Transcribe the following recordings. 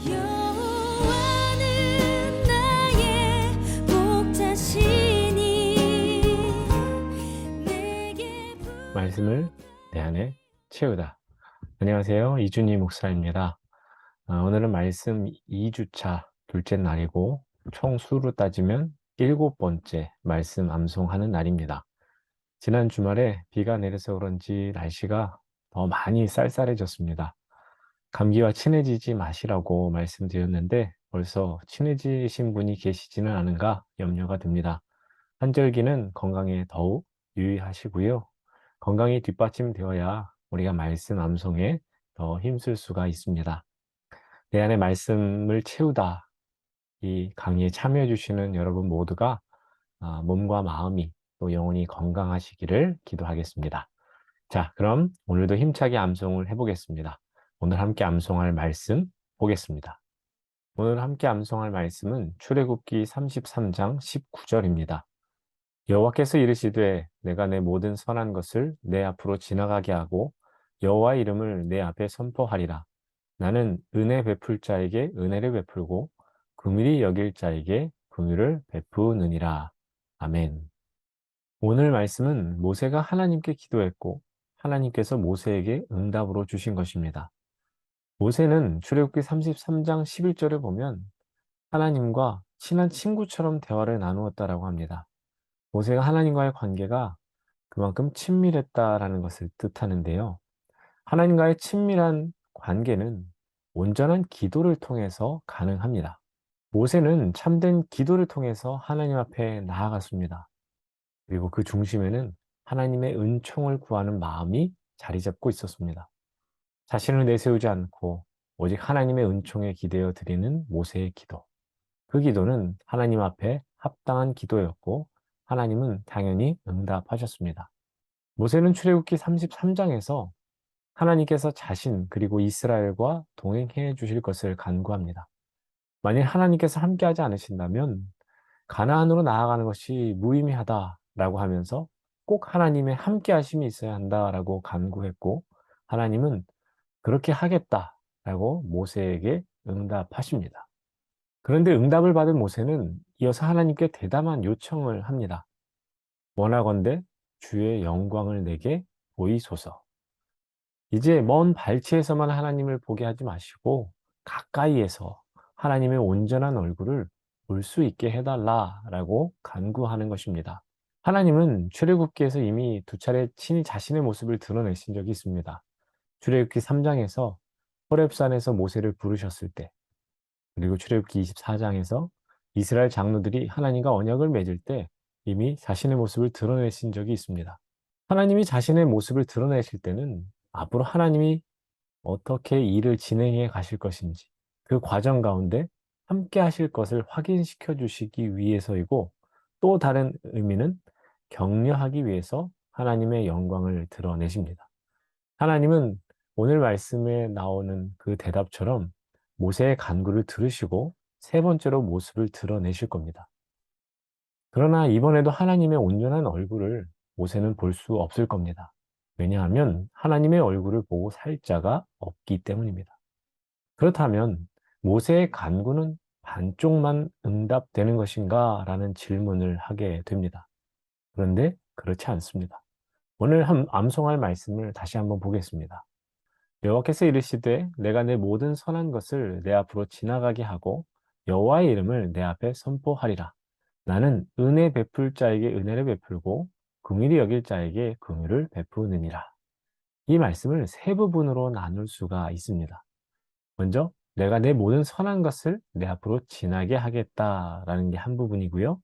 여호와는 나의 목자시니 내게 말씀을 내 안에 채우다. 안녕하세요. 이준희 목사입니다. 오늘은 말씀 2주차 둘째 날이고 총 수로 따지면 7번째 말씀 암송하는 날입니다. 지난 주말에 비가 내려서 그런지 날씨가 더 많이 쌀쌀해졌습니다. 감기와 친해지지 마시라고 말씀드렸는데 벌써 친해지신 분이 계시지는 않은가 염려가 듭니다. 한절기는 건강에 더욱 유의하시고요. 건강이 뒷받침되어야 우리가 말씀 암송에 더 힘쓸 수가 있습니다. 내 안에 말씀을 채우다. 이 강의에 참여해 주시는 여러분 모두가 몸과 마음이 또 영혼이 건강하시기를 기도하겠습니다. 자, 그럼 오늘도 힘차게 암송을 해보겠습니다. 오늘 함께 암송할 말씀 보겠습니다. 오늘 함께 암송할 말씀은 출애굽기 33장 19절입니다. 여호와께서 이르시되 내가 내 모든 선한 것을 내 앞으로 지나가게 하고 여호와의 이름을 내 앞에 선포하리라. 나는 은혜 베풀 자에게 은혜를 베풀고 긍휼히 여길 자에게 긍휼을 베푸느니라. 아멘. 오늘 말씀은 모세가 하나님께 기도했고 하나님께서 모세에게 응답으로 주신 것입니다. 모세는 출애굽기 33장 11절에 보면 하나님과 친한 친구처럼 대화를 나누었다라고 합니다. 모세가 하나님과의 관계가 그만큼 친밀했다라는 것을 뜻하는데요. 하나님과의 친밀한 관계는 온전한 기도를 통해서 가능합니다. 모세는 참된 기도를 통해서 하나님 앞에 나아갔습니다. 그리고 그 중심에는 하나님의 은총을 구하는 마음이 자리 잡고 있었습니다. 자신을 내세우지 않고 오직 하나님의 은총에 기대어 드리는 모세의 기도. 그 기도는 하나님 앞에 합당한 기도였고 하나님은 당연히 응답하셨습니다. 모세는 출애굽기 33장에서 하나님께서 자신 그리고 이스라엘과 동행해 주실 것을 간구합니다. 만일 하나님께서 함께하지 않으신다면 가나안으로 나아가는 것이 무의미하다라고 하면서 꼭 하나님의 함께하심이 있어야 한다라고 간구했고 하나님은 그렇게 하겠다라고 모세에게 응답하십니다. 그런데 응답을 받은 모세는 이어서 하나님께 대담한 요청을 합니다. 원하건대 주의 영광을 내게 보이소서. 이제 먼 발치에서만 하나님을 보게 하지 마시고 가까이에서 하나님의 온전한 얼굴을 볼 수 있게 해달라라고 간구하는 것입니다. 하나님은 출애굽기에서 이미 두 차례 친히 자신의 모습을 드러내신 적이 있습니다. 출애굽기 3장에서 호렙산에서 모세를 부르셨을 때, 그리고 출애굽기 24장에서 이스라엘 장로들이 하나님과 언약을 맺을 때 이미 자신의 모습을 드러내신 적이 있습니다. 하나님이 자신의 모습을 드러내실 때는 앞으로 하나님이 어떻게 일을 진행해 가실 것인지 그 과정 가운데 함께 하실 것을 확인시켜 주시기 위해서이고 또 다른 의미는 격려하기 위해서 하나님의 영광을 드러내십니다. 하나님은 오늘 말씀에 나오는 그 대답처럼 모세의 간구를 들으시고 세 번째로 모습을 드러내실 겁니다. 그러나 이번에도 하나님의 온전한 얼굴을 모세는 볼 수 없을 겁니다. 왜냐하면 하나님의 얼굴을 보고 살 자가 없기 때문입니다. 그렇다면 모세의 간구는 반쪽만 응답되는 것인가? 라는 질문을 하게 됩니다. 그런데 그렇지 않습니다. 오늘 암송할 말씀을 다시 한번 보겠습니다. 여호와께서 이르시되 내가 내 모든 선한 것을 내 앞으로 지나가게 하고 여호와의 이름을 내 앞에 선포하리라. 나는 은혜 베풀 자에게 은혜를 베풀고 긍휼히 여길 자에게 긍휼을 베푸느니라. 이 말씀을 세 부분으로 나눌 수가 있습니다. 먼저 내가 내 모든 선한 것을 내 앞으로 지나게 하겠다라는 게 한 부분이고요.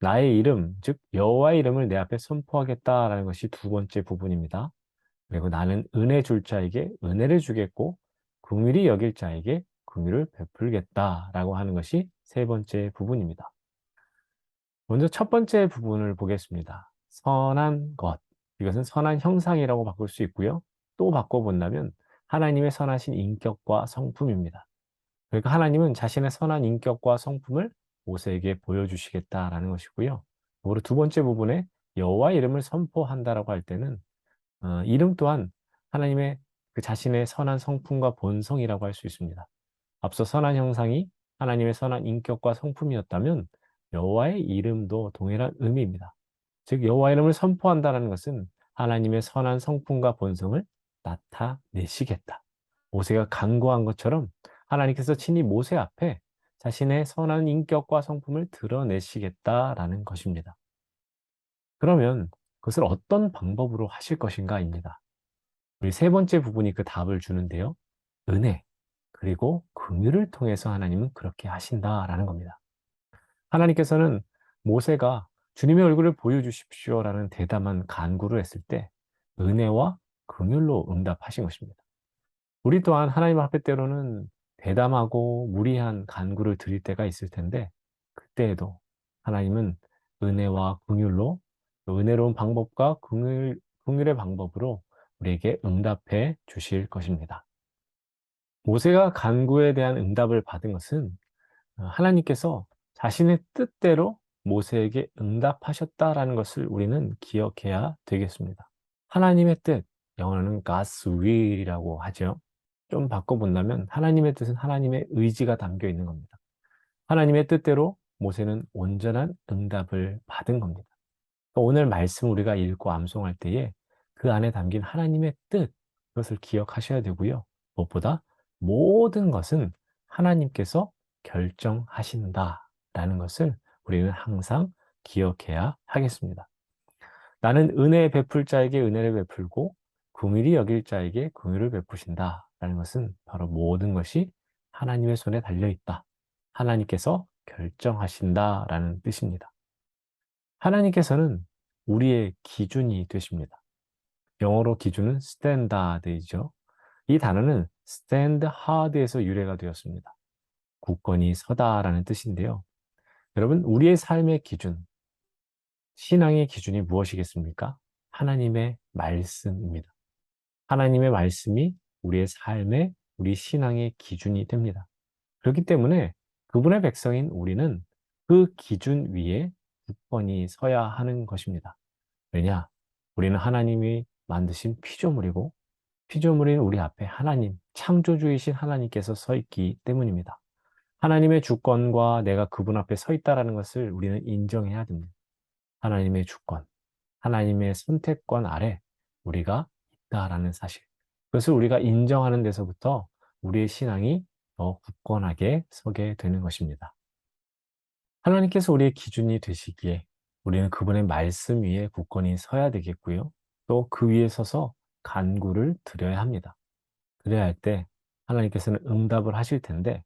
나의 이름, 즉 여호와의 이름을 내 앞에 선포하겠다라는 것이 두 번째 부분입니다. 그리고 나는 은혜 줄 자에게 은혜를 주겠고 긍휼히 여길 자에게 긍휼을 베풀겠다라고 하는 것이 세 번째 부분입니다. 먼저 첫 번째 부분을 보겠습니다. 선한 것. 이것은 선한 형상이라고 바꿀 수 있고요. 또 바꿔본다면 하나님의 선하신 인격과 성품입니다. 그러니까 하나님은 자신의 선한 인격과 성품을 모세에게 보여주시겠다라는 것이고요. 그리고 두 번째 부분에 여호와 이름을 선포한다라고 할 때는 이름 또한 하나님의 그 자신의 선한 성품과 본성이라고 할 수 있습니다. 앞서 선한 형상이 하나님의 선한 인격과 성품이었다면 여호와의 이름도 동일한 의미입니다. 즉 여호와 이름을 선포한다는 것은 하나님의 선한 성품과 본성을 나타내시겠다. 모세가 간구한 것처럼 하나님께서 친히 모세 앞에 자신의 선한 인격과 성품을 드러내시겠다라는 것입니다. 그러면 그것을 어떤 방법으로 하실 것인가입니다. 우리 세 번째 부분이 그 답을 주는데요. 은혜, 그리고 긍휼을 통해서 하나님은 그렇게 하신다라는 겁니다. 하나님께서는 모세가 주님의 얼굴을 보여주십시오라는 대담한 간구를 했을 때 은혜와 긍휼로 응답하신 것입니다. 우리 또한 하나님 앞에 때로는 대담하고 무리한 간구를 드릴 때가 있을 텐데 그때에도 하나님은 은혜와 긍휼로 또 은혜로운 방법과 긍휼의 방법으로 우리에게 응답해 주실 것입니다. 모세가 간구에 대한 응답을 받은 것은 하나님께서 자신의 뜻대로 모세에게 응답하셨다라는 것을 우리는 기억해야 되겠습니다. 하나님의 뜻, 영어로는 God's will이라고 하죠. 좀 바꿔본다면 하나님의 뜻은 하나님의 의지가 담겨 있는 겁니다. 하나님의 뜻대로 모세는 온전한 응답을 받은 겁니다. 오늘 말씀 우리가 읽고 암송할 때에 그 안에 담긴 하나님의 뜻, 그것을 기억하셔야 되고요. 무엇보다 모든 것은 하나님께서 결정하신다라는 것을 우리는 항상 기억해야 하겠습니다. 나는 은혜 베풀 자에게 은혜를 베풀고 긍휼히 여길 자에게 긍휼을 베푸신다라는 것은 바로 모든 것이 하나님의 손에 달려 있다. 하나님께서 결정하신다라는 뜻입니다. 하나님께서는 우리의 기준이 되십니다. 영어로 기준은 standard이죠. 이 단어는 stand hard에서 유래가 되었습니다. 굳건히 서다라는 뜻인데요. 여러분, 우리의 삶의 기준, 신앙의 기준이 무엇이겠습니까? 하나님의 말씀입니다. 하나님의 말씀이 우리의 삶의, 우리 신앙의 기준이 됩니다. 그렇기 때문에 그분의 백성인 우리는 그 기준 위에 굳건히 서야 하는 것입니다. 왜냐? 우리는 하나님이 만드신 피조물이고 피조물인 우리 앞에 하나님, 창조주이신 하나님께서 서 있기 때문입니다. 하나님의 주권과 내가 그분 앞에 서 있다는 것을 우리는 인정해야 됩니다. 하나님의 주권, 하나님의 선택권 아래 우리가 있다라는 사실. 그것을 우리가 인정하는 데서부터 우리의 신앙이 더 굳건하게 서게 되는 것입니다. 하나님께서 우리의 기준이 되시기에 우리는 그분의 말씀 위에 굳건히 서야 되겠고요. 또 그 위에 서서 간구를 드려야 합니다. 그래야 할 때 하나님께서는 응답을 하실 텐데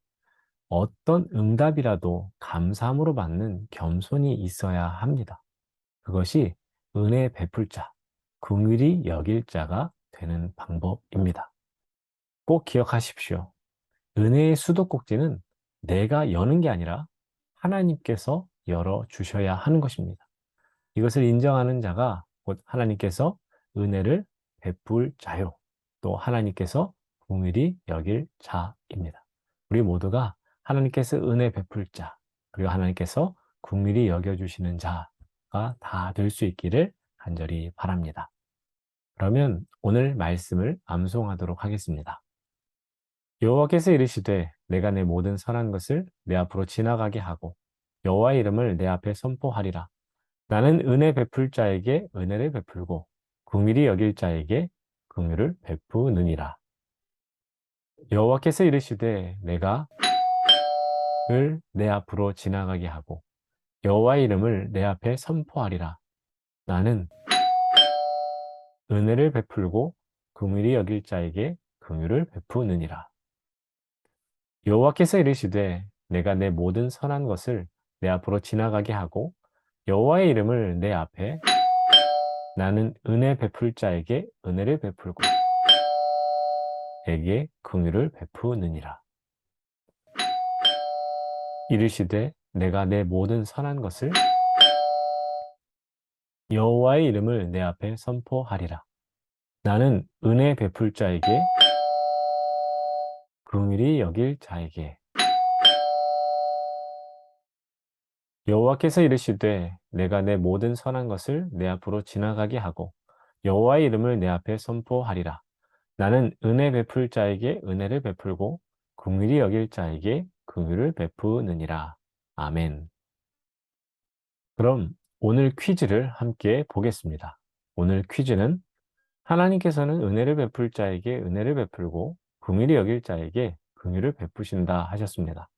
어떤 응답이라도 감사함으로 받는 겸손이 있어야 합니다. 그것이 은혜 베풀 자, 긍휼히 여길 자가 되는 방법입니다. 꼭 기억하십시오. 은혜의 수도꼭지는 내가 여는 게 아니라 하나님께서 열어주셔야 하는 것입니다. 이것을 인정하는 자가 곧 하나님께서 은혜를 베풀 자요. 또 하나님께서 긍휼히 여길 자입니다. 우리 모두가 하나님께서 은혜 베풀 자, 그리고 하나님께서 긍휼히 여겨주시는 자가 다 될 수 있기를 간절히 바랍니다. 그러면 오늘 말씀을 암송하도록 하겠습니다. 여호와께서 이르시되 내가 내 모든 선한 것을 내 앞으로 지나가게 하고 여호와의 이름을 내 앞에 선포하리라. 나는 은혜 베풀 자에게 은혜를 베풀고 긍휼히 여길 자에게 긍휼을 베푸느니라. 여호와께서 이르시되 내가 을 내 앞으로 지나가게 하고 여호와의 이름을 내 앞에 선포하리라. 나는 은혜를 베풀고 긍휼히 여길 자에게 긍휼을 베푸느니라. 여호와께서 이르시되 내가 내 모든 선한 것을 내 앞으로 지나가게 하고 여호와의 이름을 내 앞에 나는 은혜 베풀 자에게 은혜를 베풀고 에게 긍휼을 베푸느니라. 이르시되 내가 내 모든 선한 것을 여호와의 이름을 내 앞에 선포하리라. 나는 은혜 베풀 자에게 긍휼히 여길 자에게 여호와께서 이르시되 내가 내 모든 선한 것을 내 앞으로 지나가게 하고 여호와의 이름을 내 앞에 선포하리라. 나는 은혜 베풀 자에게 은혜를 베풀고 긍휼히 여길 자에게 긍휼을 베푸느니라. 아멘. 그럼 오늘 퀴즈를 함께 보겠습니다. 오늘 퀴즈는 하나님께서는 은혜를 베풀 자에게 은혜를 베풀고 긍휼히 여길 자에게 긍휼을 베푸신다 하셨습니다.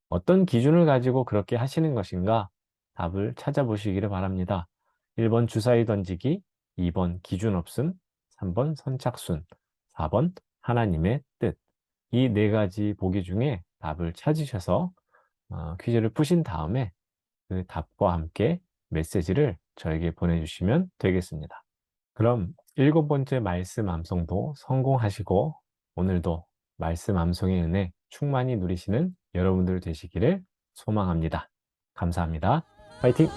어떤 기준을 가지고 그렇게 하시는 것인가? 답을 찾아보시기를 바랍니다. 1번 주사위 던지기, 2번 기준 없음, 3번 선착순, 4번 하나님의 뜻. 이 네 가지 보기 중에 답을 찾으셔서 퀴즈를 푸신 다음에 그 답과 함께 메시지를 저에게 보내주시면 되겠습니다. 그럼 7번째 말씀 암송도 성공하시고 오늘도 말씀 암송의 은혜 충만히 누리시는 여러분들 되시기를 소망합니다. 감사합니다. 파이팅!